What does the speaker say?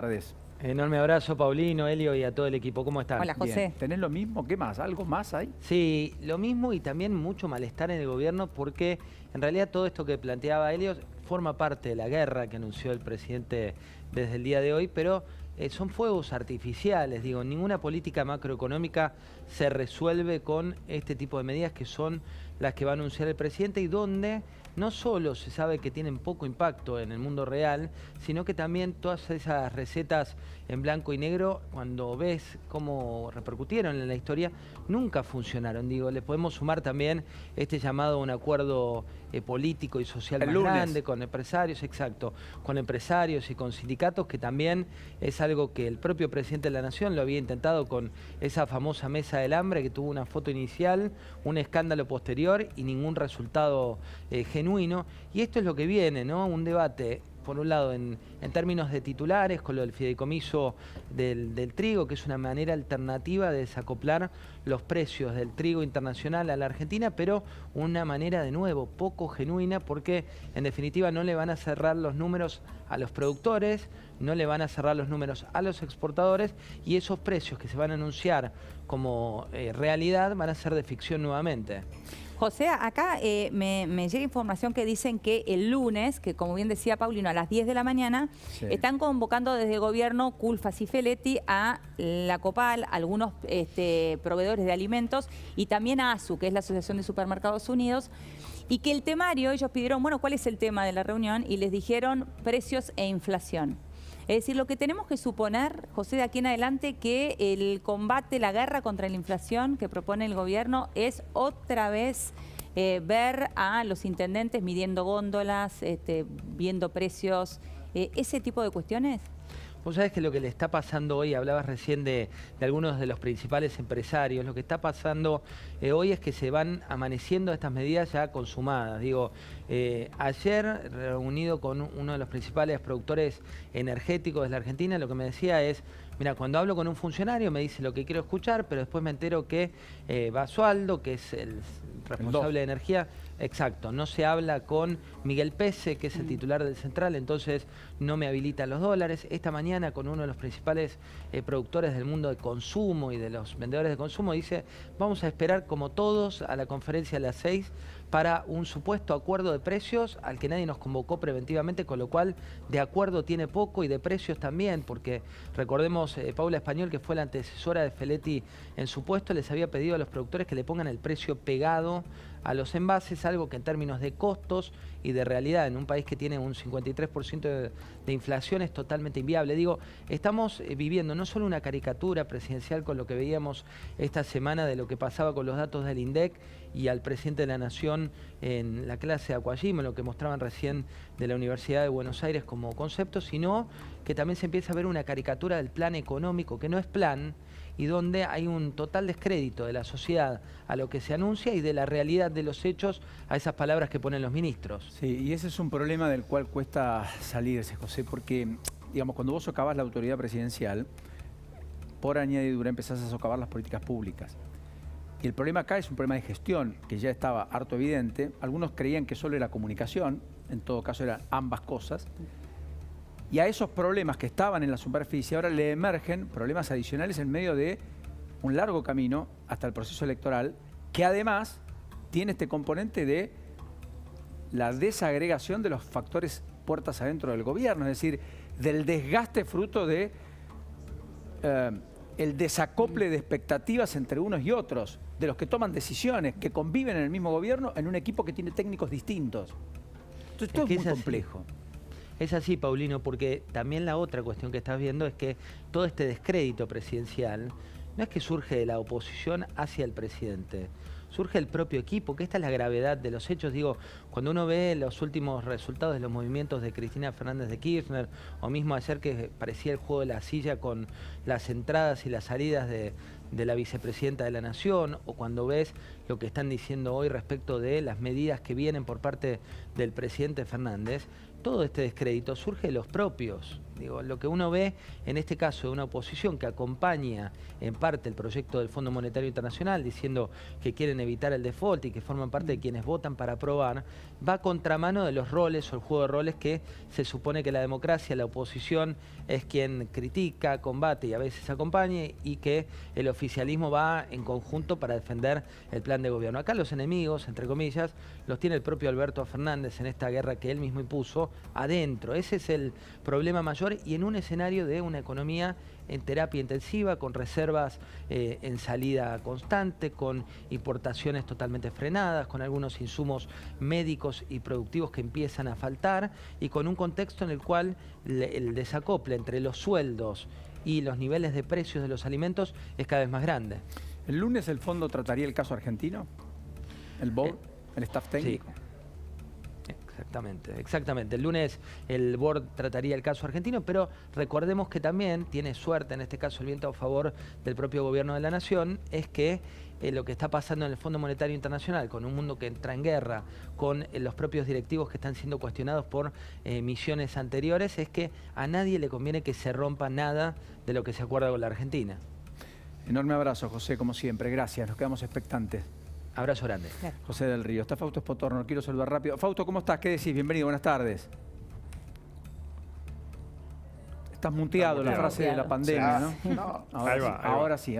Tardes. Enorme abrazo, Paulino, Elio y a todo el equipo. ¿Cómo están? Hola, José. Bien. ¿Tenés lo mismo? ¿Qué más? ¿Algo más hay? Sí, lo mismo y también mucho malestar en el gobierno porque en realidad todo esto que planteaba Elio forma parte de la guerra que anunció el presidente desde el día de hoy, pero son fuegos artificiales. Digo, ninguna política macroeconómica se resuelve con este tipo de medidas que son las que va a anunciar el presidente y donde no solo se sabe que tienen poco impacto en el mundo real, sino que también todas esas recetas en blanco y negro, cuando ves cómo repercutieron en la historia, nunca funcionaron. Digo, le podemos sumar también este llamado a un acuerdo político y social más grande con empresarios, exacto, con empresarios y con sindicatos, que también es algo que el propio presidente de la Nación lo había intentado con esa famosa mesa del hambre que tuvo una foto inicial, un escándalo posterior y ningún resultado genuino. Y esto es lo que viene, ¿no? Un debate, por un lado, en términos de titulares, con lo del fideicomiso del trigo, que es una manera alternativa de desacoplar los precios del trigo internacional a la Argentina, pero una manera, de nuevo, poco genuina, porque en definitiva no le van a cerrar los números a los productores, no le van a cerrar los números a los exportadores, y esos precios que se van a anunciar como realidad van a ser de ficción nuevamente. José, acá me llega información que dicen que el lunes, que como bien decía Paulino, a las 10 de la mañana, sí, están convocando desde el gobierno Culfas y Feletti a la Copal, algunos proveedores de alimentos y también a ASU, que es la Asociación de Supermercados Unidos, y que el temario, ellos pidieron, bueno, ¿cuál es el tema de la reunión? Y les dijeron precios e inflación. Es decir, lo que tenemos que suponer, José, de aquí en adelante, que el combate, la guerra contra la inflación que propone el gobierno es otra vez ver a los intendentes midiendo góndolas, viendo precios, ese tipo de cuestiones. Vos sabés que lo que le está pasando hoy, hablabas recién de algunos de los principales empresarios, lo que está pasando hoy es que se van amaneciendo estas medidas ya consumadas. Digo, ayer reunido con uno de los principales productores energéticos de la Argentina, lo que me decía es, mira, cuando hablo con un funcionario me dice lo que quiero escuchar, pero después me entero que Basualdo, que es el responsable de energía, exacto, no se habla con Miguel Pese, que es el titular del Central, entonces no me habilitan los dólares. Esta mañana con uno de los principales productores del mundo de consumo y de los vendedores de consumo dice, vamos a esperar como todos a la conferencia de las 6 para un supuesto acuerdo de precios al que nadie nos convocó preventivamente, con lo cual de acuerdo tiene poco y de precios también, porque recordemos, Paula Español, que fue la antecesora de Feletti en su puesto, les había pedido a los productores que le pongan el precio pegado a los envases, algo que en términos de costos y de realidad en un país que tiene un 53% de inflación es totalmente inviable. Digo, estamos viviendo no solo una caricatura presidencial con lo que veíamos esta semana de lo que pasaba con los datos del INDEC y al presidente de la Nación en la clase de Aquagym, lo que mostraban recién de la Universidad de Buenos Aires como concepto, sino que también se empieza a ver una caricatura del plan económico, que no es plan, y donde hay un total descrédito de la sociedad a lo que se anuncia y de la realidad de los hechos a esas palabras que ponen los ministros. Sí, y ese es un problema del cual cuesta salirse, José, porque, digamos, cuando vos socavás la autoridad presidencial, por añadidura empezás a socavar las políticas públicas. Y el problema acá es un problema de gestión, que ya estaba harto evidente. Algunos creían que solo era comunicación, en todo caso eran ambas cosas. Y a esos problemas que estaban en la superficie ahora le emergen problemas adicionales en medio de un largo camino hasta el proceso electoral, que además tiene este componente de la desagregación de los factores puertas adentro del gobierno, es decir, del desgaste fruto de el desacople de expectativas entre unos y otros, de los que toman decisiones, que conviven en el mismo gobierno en un equipo que tiene técnicos distintos. Entonces todo es muy complejo. Es así, Paulino, porque también la otra cuestión que estás viendo es que todo este descrédito presidencial no es que surge de la oposición hacia el presidente, surge el propio equipo, que esta es la gravedad de los hechos. Digo, cuando uno ve los últimos resultados de los movimientos de Cristina Fernández de Kirchner, o mismo ayer que parecía el juego de la silla con las entradas y las salidas de la vicepresidenta de la Nación, o cuando ves lo que están diciendo hoy respecto de las medidas que vienen por parte del presidente Fernández, todo este descrédito surge de los propios, Digo, lo que uno ve en este caso de una oposición que acompaña en parte el proyecto del Fondo Monetario Internacional diciendo que quieren evitar el default y que forman parte de quienes votan para aprobar, va a contramano de los roles o el juego de roles que se supone que la democracia, la oposición es quien critica, combate y a veces acompaña, y que el oficialismo va en conjunto para defender el plan de gobierno. Acá los enemigos, entre comillas, los tiene el propio Alberto Fernández en esta guerra que él mismo impuso adentro. Ese es el problema mayor, y en un escenario de una economía en terapia intensiva, con reservas en salida constante, con importaciones totalmente frenadas, con algunos insumos médicos y productivos que empiezan a faltar, y con un contexto en el cual el desacople entre los sueldos y los niveles de precios de los alimentos es cada vez más grande. ¿El lunes el fondo trataría el caso argentino? ¿El board? ¿El staff técnico? Sí. Exactamente. El lunes el board trataría el caso argentino, pero recordemos que también tiene suerte, en este caso el viento a favor del propio gobierno de la nación, es que lo que está pasando en el Fondo Monetario Internacional, con un mundo que entra en guerra, con los propios directivos que están siendo cuestionados por misiones anteriores, es que a nadie le conviene que se rompa nada de lo que se acuerda con la Argentina. Enorme abrazo, José, como siempre. Gracias, nos quedamos expectantes. Abrazo grande. Claro. José del Río. Está Fausto Spotorno, quiero saludar rápido. Fausto, ¿cómo estás? ¿Qué decís? Bienvenido, buenas tardes. Estás muteado, la frase de la pandemia, ¿no? Ahí va. Ahora sí.